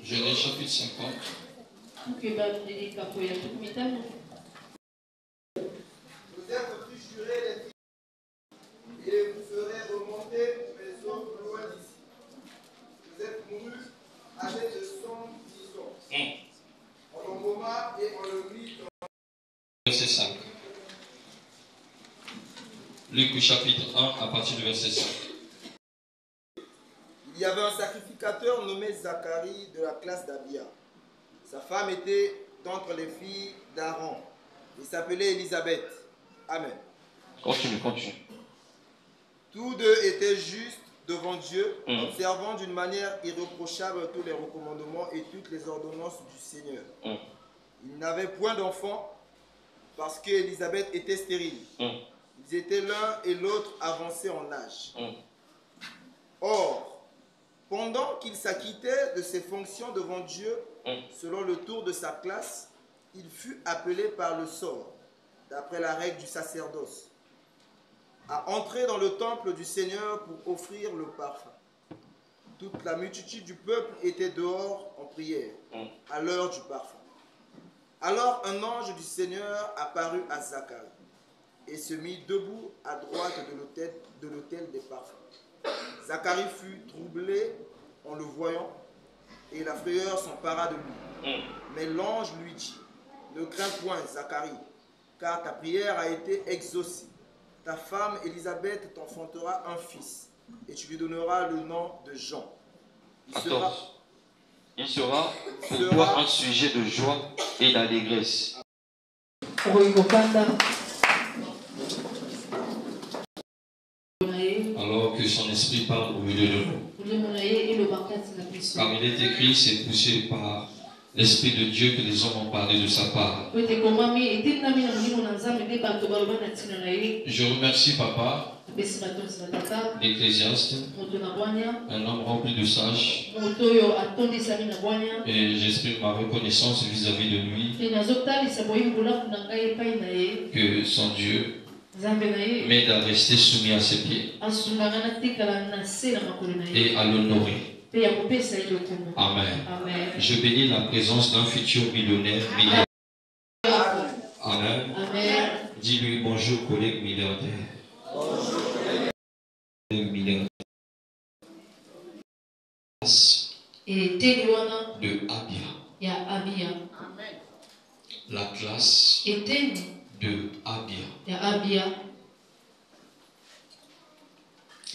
Genèse chapitre 50. Vous êtes triturés les filles et vous ferez remonter mes eaux loin d'ici. Vous êtes mourus avec de sombres disons. On le gomma et on le mit dans... Verset 5. Luc chapitre 1 à partir du verset 5. Il y avait un sacrificateur nommé Zacharie de la classe d'Abia. Sa femme était d'entre les filles d'Aaron. Il s'appelait Élisabeth. Amen. Continue. Tous deux étaient justes devant Dieu, observant d'une manière irréprochable tous les recommandements et toutes les ordonnances du Seigneur. Ils n'avaient point d'enfant parce qu'Élisabeth était stérile. Ils étaient l'un et l'autre avancés en âge. Or, pendant qu'il s'acquittait de ses fonctions devant Dieu, selon le tour de sa classe, il fut appelé par le sort, d'après la règle du sacerdoce, à entrer dans le temple du Seigneur pour offrir le parfum. Toute la multitude du peuple était dehors en prière, à l'heure du parfum. Alors un ange du Seigneur apparut à Zacharie et se mit debout à droite de l'autel des parfums. Zacharie fut troublé en le voyant, et la frayeur s'empara de lui. Mais l'ange lui dit, ne crains point, Zacharie, car ta prière a été exaucée. Ta femme Élisabeth t'enfantera un fils, et tu lui donneras le nom de Jean. Il sera pour toi un sujet de joie et d'allégresse. Alors que son esprit parle au milieu de nous. Comme il est écrit, c'est poussé par l'Esprit de Dieu que les hommes ont parlé de sa part. Je remercie Papa, l'Ecclésiaste, un homme rempli de sages, et j'exprime ma reconnaissance vis-à-vis de lui, que son Dieu m'aide à rester soumis à ses pieds et à l'honorer. Amen. Je bénis la présence d'un futur millionnaire. Amen. Dis-lui bonjour, collègue milliardaire. Milliardaire. De Abia. La classe de Abia.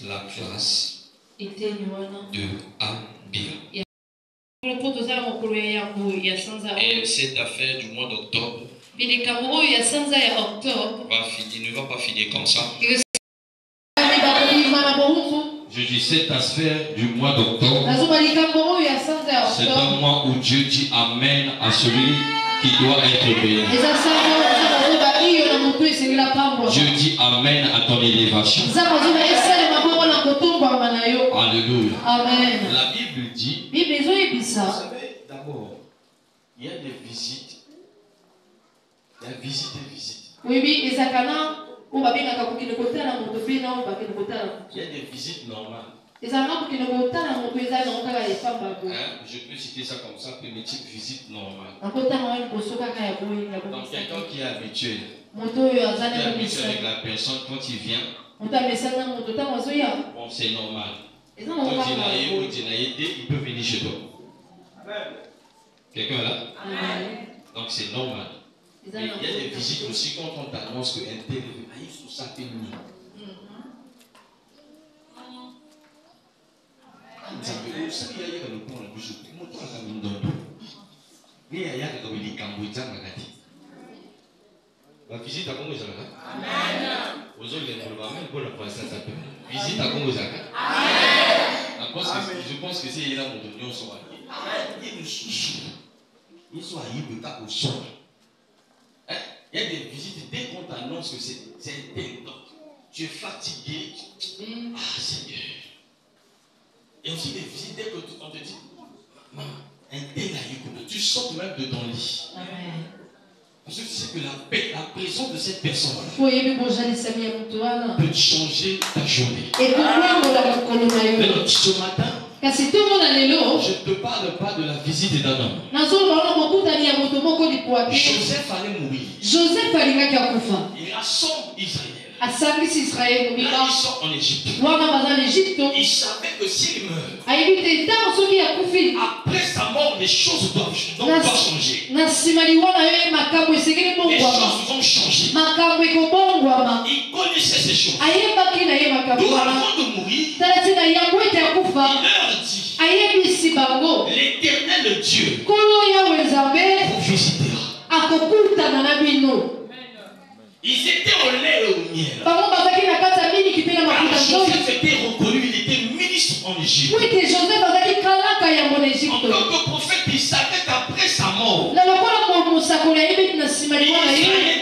La classe de Abia. Et cette affaire du mois d'octobre ne va pas finir comme ça. Je dis cette affaire du mois d'octobre, c'est un mois où Dieu dit Amen à celui qui doit être béni. Dieu dit Amen à ton élévation. Alléluia. Amen. La Bible dit, vous savez, d'abord, il y a des visites. Il y a visite et visite. Il y a des visites normales. Je peux citer ça comme ça, primitive visite normale. Donc quelqu'un qui est habitué, avec la personne quand il vient, bon c'est normal. Quand il peut venir chez toi. Quelqu'un là? Donc c'est normal. Mais il y a des visites aussi quand on t'annonce que un tel il faut s'appeler. La visite à Congo Zaka. Amen. Aux autres, les Moulbamens, pour la passer, ça peut. Visite à Congo Zaka. Amen. Je pense que c'est là mon union soit. Ils sont à Yibeka au son. Il y a des visites, dès qu'on t'annonce que c'est intense, tu es fatigué. Ah Seigneur. Et aussi des visites, dès qu'on te dit, maman, un tel a eu, tu sortes même de ton lit. Amen. Parce que tu sais que la présence de cette personne peut changer ta journée. Mais ce matin, je ne te parle pas de la visite d'un homme. Joseph allait mourir. Il rassemble Israël. Là, ils sont en Égypte. Il savait que s'il meurt, après sa mort, les choses doivent changer. Les choses vont changer. Il connaissait ces choses. Tout avant de mourir, il leur dit, l'Éternel Dieu vous visitera. Ils étaient au lait et au miel. Car Joseph était reconnu, il était ministre en Égypte. En tant que prophète, il savait qu'après sa mort, Israël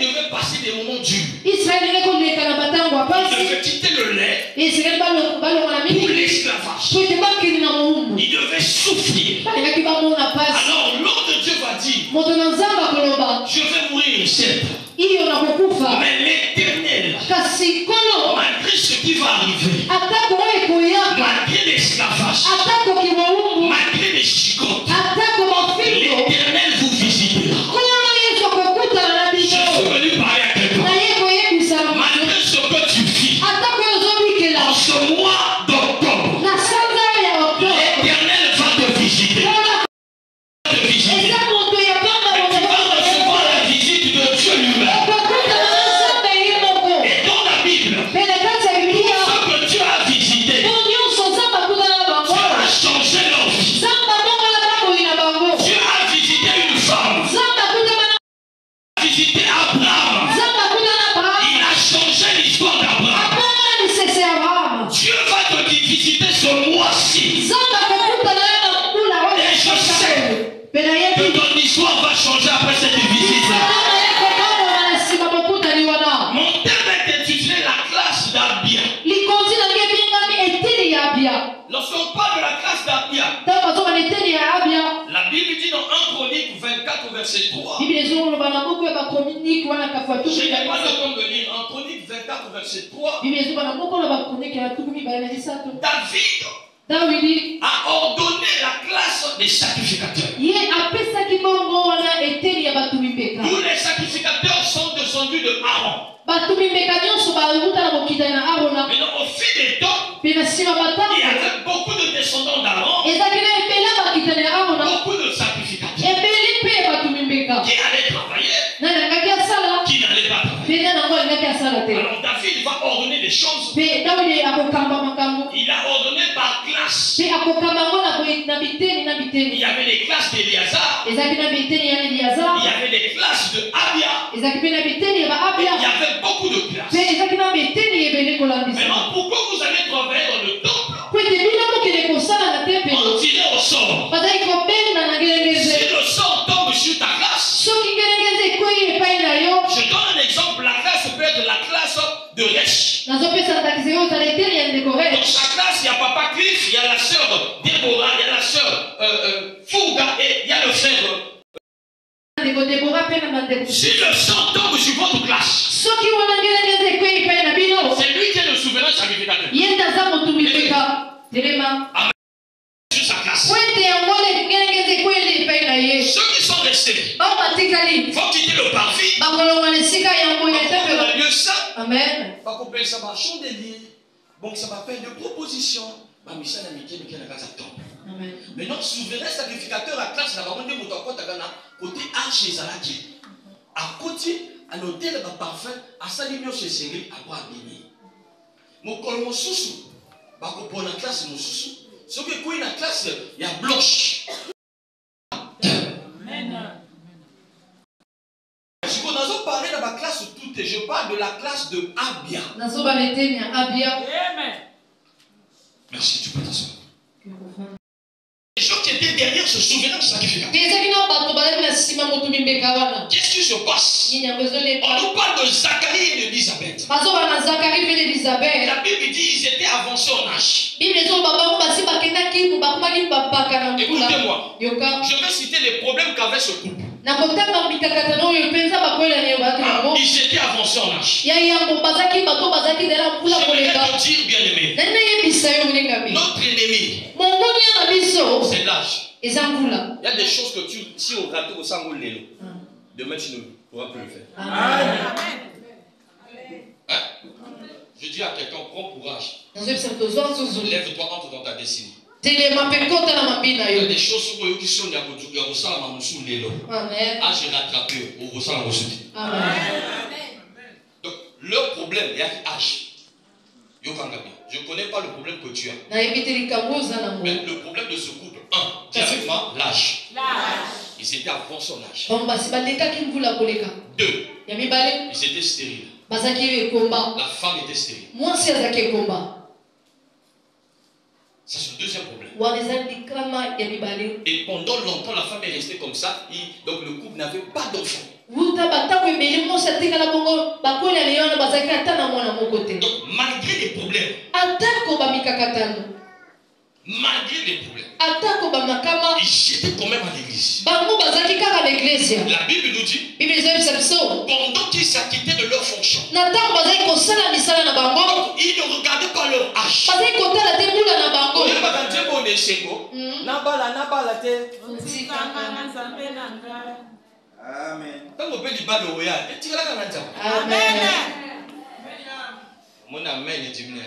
devait passer des moments durs. Il devait quitter le lait pour l'esclavage. Il devait souffrir. Alors l'ordre de Dieu va dire, je vais mourir, certes. Mais l'Éternel, malgré ce qui va arriver, malgré l'esclavage, malgré les chicottes, l'Éternel vous visitera. Je suis venu parler à quelqu'un. Malgré ce que tu vis, en ce mois d'octobre, l'Éternel va te visiter. L'histoire va changer après cette visite. Mon thème est intitulé la classe d'Abia. Lorsqu'on parle de la classe d'Abia, la Bible dit dans 1 Chronique 24 verset 3. Je n'ai pas le temps de lire. 1 Chronique 24 verset 3. David a ordonné la classe des sacrificateurs. Tous les sacrificateurs sont descendus de Aaron. Maintenant, au fil des temps, il y avait beaucoup de descendants d'Aaron, beaucoup de sacrificateurs qui allaient travailler, qui n'allaient pas travailler. Alors David va ordonner des choses. Il a ordonné par classe. Il y avait les classes d'Éléazar, il y avait les classes de Abia, il y avait beaucoup de classes. Maintenant, pourquoi vous allez travailler dans le temple? On tirait au sort. Si le sort tombe sur ta classe, je donne un exemple. La classe peut être la classe de Resh. Dans sa classe, il y a Papa Cliff, il y a la sœur Déborah, il y a la sœur Fouga et il y a le frère. Si le sang tombe sur votre classe, c'est lui qui est le souverain sacrificateur. Amen. Sur sa classe. Ceux qui sont restés vont quitter le parvis. Dans le lieu saint. Amen. Bon, ça va faire des propositions. Maintenant, souverain sacrificateur à classe n'a pas côté arche et zalaki. À côté, à l'hôtel, le parfum, à salimio chez Sengri, à boire béni. Mon colon sous, pour la classe, mon sous. Ce que quoi la classe, il y a bloche. Je vais parler de ma classe toute, je parle de la classe de Abia. Merci, tu peux t'asseoir. Les gens qui étaient derrière ce souverain sacrificateur. Qu'est-ce qui se passe? On nous parle de Zacharie et d'Élisabeth. La Bible dit qu'ils étaient avancés en âge. Écoutez-moi. Je vais citer les problèmes qu'avait ce couple. Ils étaient avancés en âge. J'aimerais te dire, bien aimé, notre ennemi, c'est l'âge. Il y a des choses que si on rate au sang, demain tu ne pourras plus le faire. Amen. Hein? Je dis à quelqu'un, prends courage. Lève-toi, entre dans ta destinée. Il y a des choses qui sont à j'ai rattrapé au ressent. Donc, leur problème, il y a H. Je ne connais pas le problème que tu as. Mais le problème de ce couple, directement, l'âge. Ils étaient avant son âge. 2. Ils étaient stériles. La femme était stérile. Ça, c'est le deuxième problème. Et pendant longtemps, la femme est restée comme ça. Donc le couple n'avait pas d'enfant. Donc malgré les problèmes, ils étaient quand même à l'église. La Bible nous dit, pendant qu'ils s'acquittaient de leur fonction, ils ne regardaient pas leur âge. Amen. Mon amen est divin.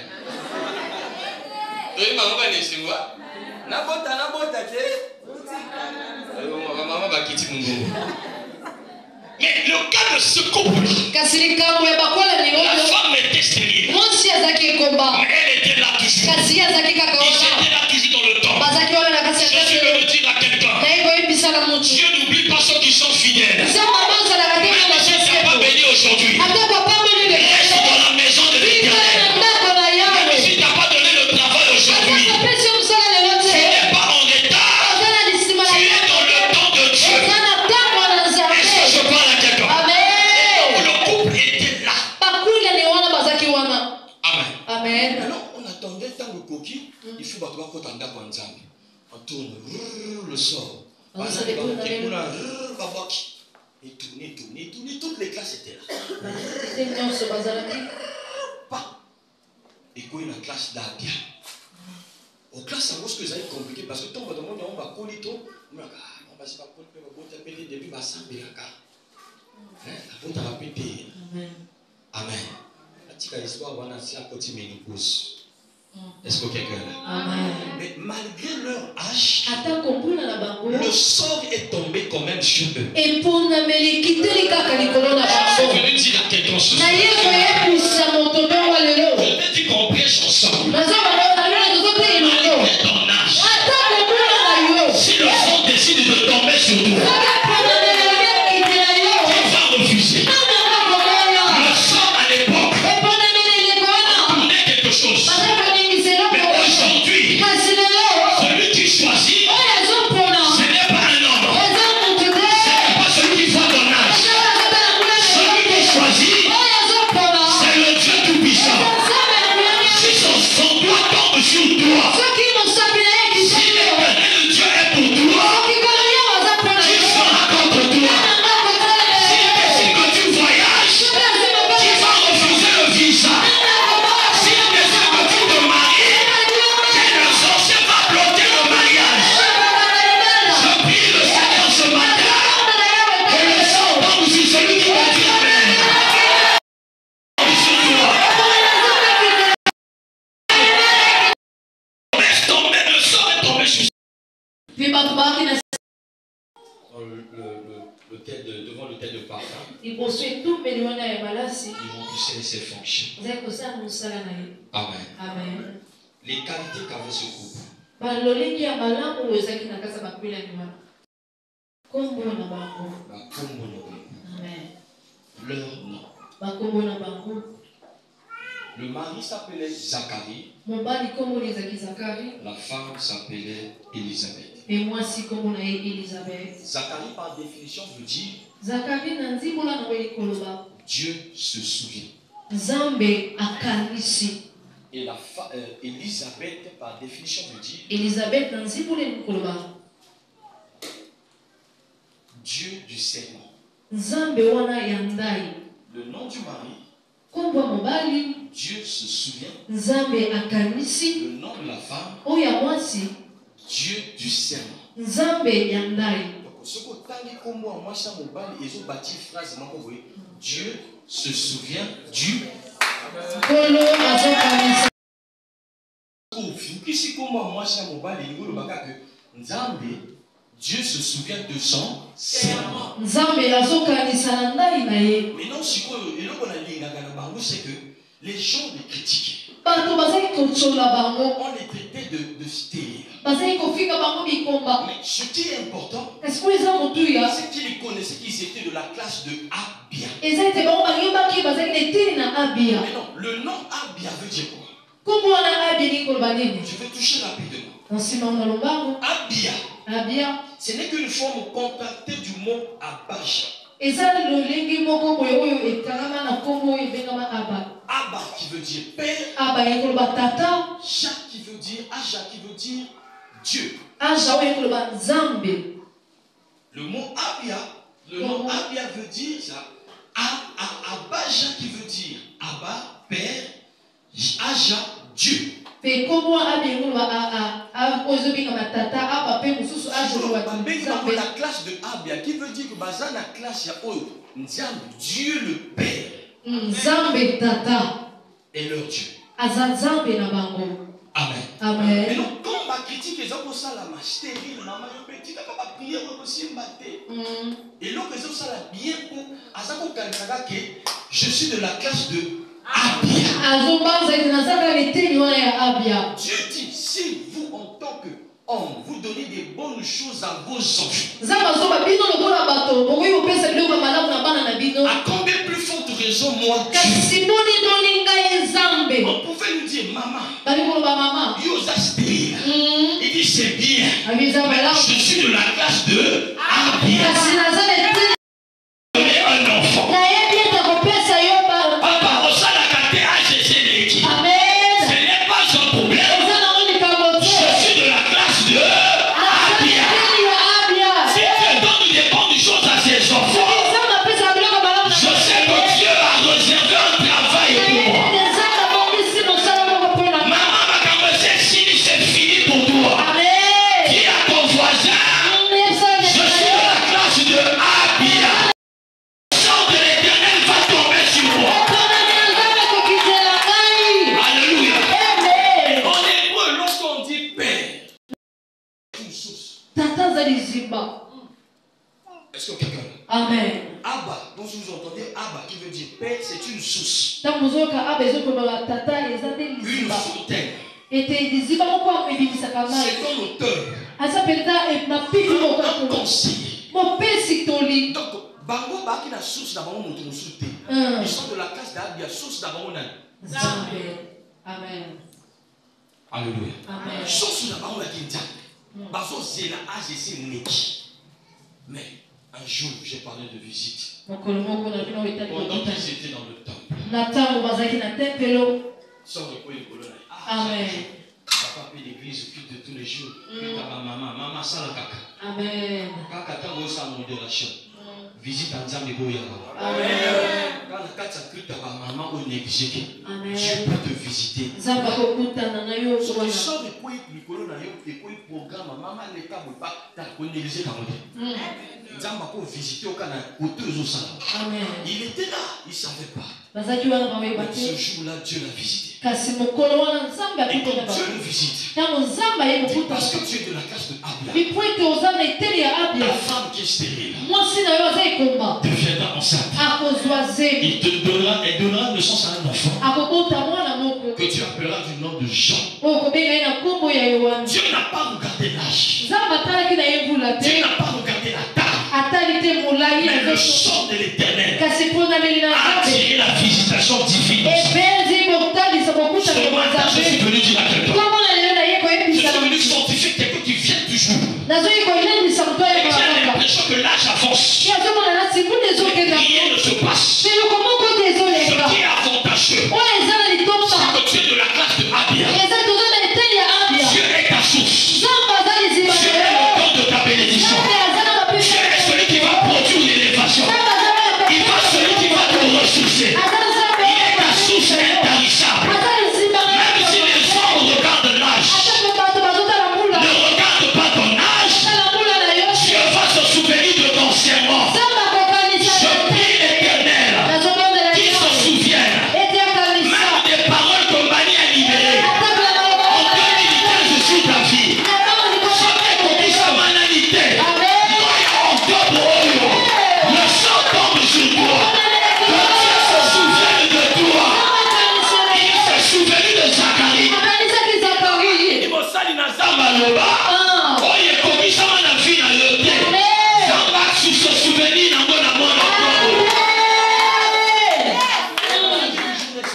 Mais le cas de ce couple, la femme était stérile. Mais elle était là toujours. Ils étaient là toujours dans le temps. Je suis venu dire à quelqu'un, Dieu n'oublie pas ceux qui sont fidèles. Même si tu n'as pas béni aujourd'hui, reste dans la maison de l'Éternel. Même si tu n'as pas donné le travail aujourd'hui, tu n'es pas en retard. Tu es dans le temps de Dieu. Est-ce que je parle à quelqu'un? Donc le couple était là. Amen. Alors on attendait tant le coquille, il faut battre quand on tourne le sort. Et tourner, toutes les classes étaient là. Et quoi, une classe d'Abia. Aux classes, ça que ça est compliqué parce que tant que on va coller tout, on va se faire depuis début, on va s'embêter. Amen. La petite histoire, on a si à côté de ménopause. Est-ce que quelqu'un est là? Mais malgré leur âge, le sort est tombé quand même sur eux. Je suis venu dire à quelqu'un ce soir. Je t'ai dit qu'on prêche ensemble. Malgré ton âge, si le sort décide de tomber sur toi, tu vas refuser. Le sort à l'époque tournait quelque chose. Mais aujourd'hui, celui qui choisit, ce n'est pas un homme. Ce n'est pas celui qui voit ton âge. Celui qui choisit, c'est le Dieu tout-puissant. Si son doigt tombe sur toi, si l'éternel Dieu est pour toi, qui sera contre toi? S'il décide que tu voyages, tu vas refuser le visa. S'il décide que tu te maries, le sorcier va bloquer le mariage. Je prie le Seigneur ce matin que le sang tombe sur celui qui va dire Amen. Sur toi. Laisse tomber, le sang est tombé sur devant le tel de parfum. Ils vont remplissir ses fonctions. Amen. Les qualités qu'avait ce couple. Leur nom. Le mari s'appelait Zacharie. La femme s'appelait Élisabeth. Zacharie par définition veut dire Dieu se souvient. Et Elisabeth, par définition, veut dire Elisabeth, Dieu du serment. Le nom du mari, Dieu se souvient. Le nom de la femme, Dieu du serment. Dieu se souvient du Dieu se souvient de son serment. Mais non, c'est que les gens les critiquaient. On les traitait de stérile. Mais ce qui est important, c'est qu'ils connaissaient qu'ils étaient de la classe de Abia. Mais non, le nom Abia veut dire quoi? Je vais toucher rapidement. Abia, ce n'est qu'une forme contractée du mot Abaja. Abba qui veut dire père. Jacques qui veut dire Aja qui veut dire Dieu. Le mot Abia, le nom Abia veut dire ça. Abaja qui veut dire Abba, père. Aja, Dieu. La classe de Abia qui veut dire que la classe Dieu le Père est leur Dieu. Amen. Amen. Mais non, quand ma critique les hommes ça la stérile, maman petit pas prier aussi mbaté. Et là que ça la bien pour azako kalaka que je suis de la classe de Abia. Dieu dit, si vous en tant que homme, vous donnez des bonnes choses à vos enfants, à combien plus forte raison moi Dieu? On pouvait nous dire, maman, il dit c'est bien, mais je suis de la classe de Abia. Donner un enfant. Est-ce que quelqu'un? Amen. Abba, donc si vous entendez Abba qui veut dire père, c'est une source. Une fontaine. C'est un auteur. Un conseiller. Donc, Bango Baki na source d'abord mon tour souté. Ils sont de la classe d'Abia, source d'abord on a. Amen. Alléluia. Amen. Source d'abord on a qui Bazo c'est la AGC Neki. Mais un jour, j'ai parlé de visite. Pendant qu'ils étaient dans le temple. Amen. Papa fait l'église, quitte de tous les jours. Maman, ça la caca. Amen. Kaka tango sa modération. Visite en Zambie Boya. Amen. Quand la kata kuta ba maman on exécuté. Dieu peut te visiter. So que sort de quoi il colonne na yo et quoi programme maman les cas pas ta connaissez quand même. Zamba pour visiter au Canada côté aux ça. Amen. Il était là, il savait pas. Ce jour-là Dieu l'a visité. Et quand Dieu le visite, parce que tu es de la classe de Abia, la femme qui est stérile deviendra enceinte. Elle donnera naissance à un enfant que tu appelleras du nom de Jean. Dieu n'a pas regardé l'âge. Dieu n'a pas regardé la taille. Mais le sang de l'Éternel a attiré la visitation divine. Ce matin, je suis venu dire à quelqu'un. Je suis venu fortifier quelqu'un qui vient toujours. Et qui a l'impression que l'âge avance. Mais rien ne se passe. Ce qui est avantageux, c'est que tu es de la classe de maloba oyo ekokisama na vie na yo te nzambe asusa souvenir nango na mwana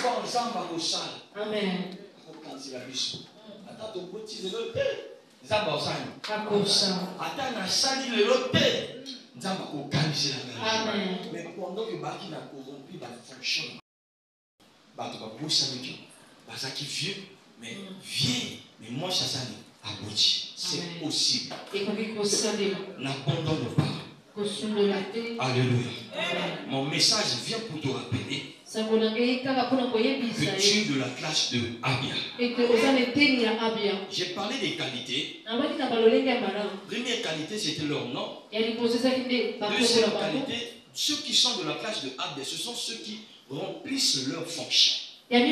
kongo nzambe akosala akokanisela biso ata tokoti lelo te nzambe osali ata nasali lelo te nzambe akokanisela ngai mais pendant que baki na corrompu bafonction bato babosamiki bazaki vieux mais vieux mais moi chasani abouti c'est possible n'abandonne pas. Alléluia. Mon message vient pour te rappeler que tu es de la classe de Abia. J'ai parlé des qualités. Première qualité, c'était leur nom. Deuxième qualité, ceux qui sont de la classe de Abia, ce sont ceux qui remplissent leurs fonctions. Ata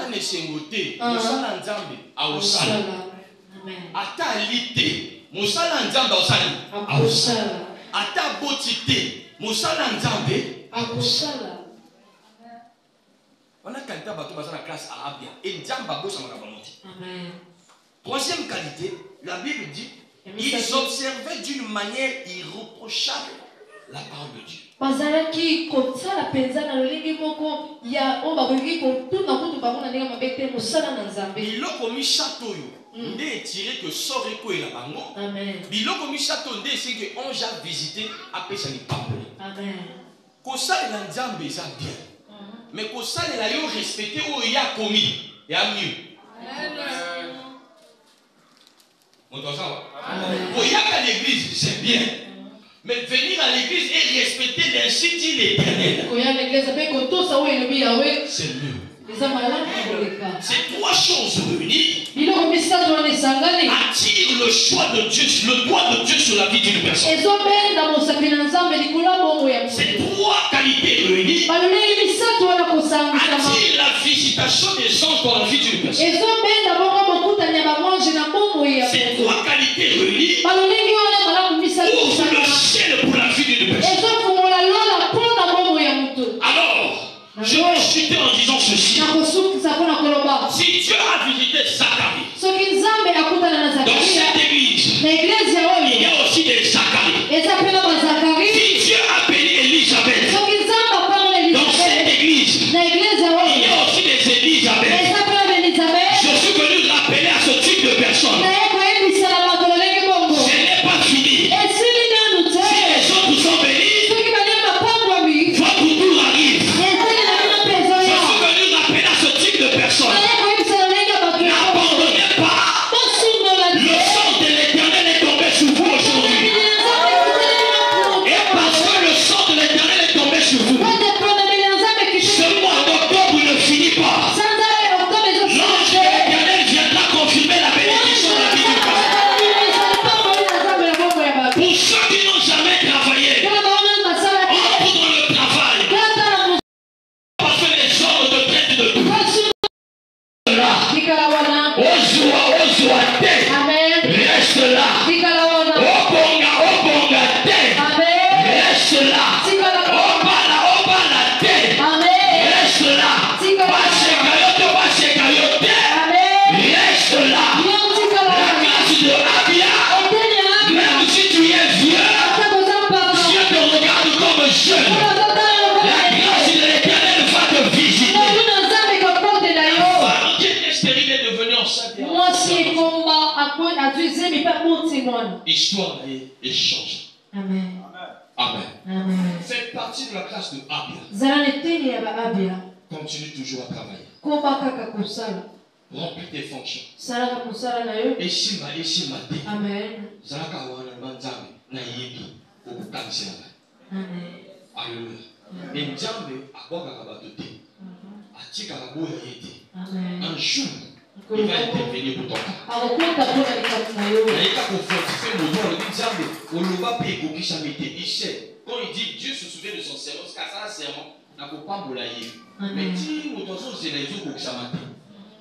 nesengote, mosala nzambe aosala. Ata alite, mosala nzambe aosala. Ata botite, mosala nzambe aosala. On a qualité bato basala classe Abia et nzambe abosama na bango. Troisième qualité, la Bible dit ils observaient d'une manière irréprochable la parole de Dieu. Biloko misato yo nde tiré que sort eko ela bango. Biloko misato nde c'est que on a visité apesa ni pambole. Kosala la nzambe ça bien. Mais kosala la yo respecter o ya komi ya mieux. Mon dosa. O ya à l'église c'est bien. Mais venir à l'église et respecter l'institut dit l'Éternel, c'est mieux. Ces trois choses réunies attirent le choix de Dieu, le doigt de Dieu sur la vie d'une personne. Ces trois qualités réunies attirent la visitation des anges dans la vie d'une personne. Ces trois qualités réunies ouvrent le ciel pour la vie d'une personne. Alors, je vais chuter en disant ceci. Si Dieu a visité Zacharie, dans cette église, il y a aussi des Zacharie. Si Dieu a béni Élisabeth, dans cette église, il y a aussi des Élisabeth. Je suis venu rappeler à ce type de personnes. Ce n'est pas fini. Si les autres sont bénis, votre tour arrive. Je suis venu rappeler à ce type de personnes. N'abandonnez pas. Le sang de l'Éternel est tombé sur vous aujourd'hui. Et parce que le sang de l'Éternel est tombé sur vous, ce mois d'octobre ne finit pas. L'ange de l'Éternel viendra confirmer la bénédiction de la vie du pasteur. Pour ceux qui n'ont jamais travaillé, entre dans le travail. Parce que les hommes te traitent de tout. Reste là. Obonga te. Reste là. Obala te. Reste là. Baseka yote. Reste là. La classe de Abia, même si tu es vieux, Dieu te regarde comme jeune. La grâce de l'Éternel va te visiter. Qui est stérile est devenu enceinte. Histoire est changée. Amen. Amen. Amen. Faites partie de la classe de Abia. Continue toujours à travailler. Remplis tes fonctions. Et si ma Amen. Zalaka wana manzambe na yebi okukanisela. Amen. Alléluia. Et Nzambe akwaka bato te. Atika boya yete. Amen. Un jour il va intervenir pour ton cas. Il sait. Quand il dit Dieu se souvient de son serment, c'est qu'à ça serment, n'a pas boulaye. Mais si nous pensons c'est les autres qui s'amatent.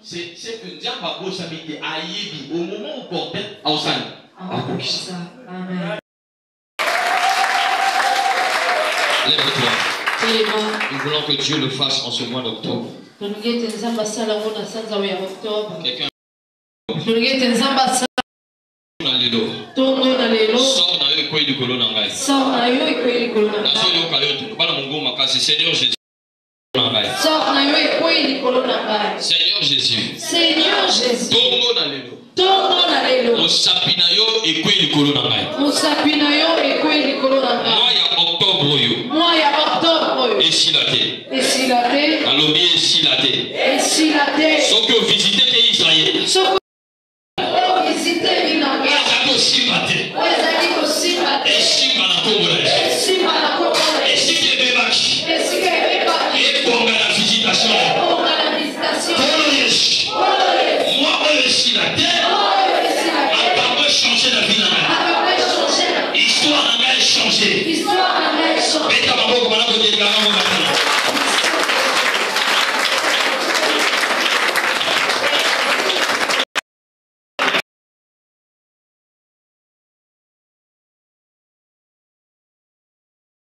C'est que Dieu va beau s'habiter à Yébi au moment où portait à Osana. Amen. Lève-toi. Nous voulons que Dieu le fasse en ce mois d'octobre. Quelqu'un Seigneur Jésus. Seigneur Jésus. Seigneur Jésus. Mosapinayo ekwe likolo na ngai. Mois ya octobre. Esilate. Alobi esilate. Soki o visiter ke Israël.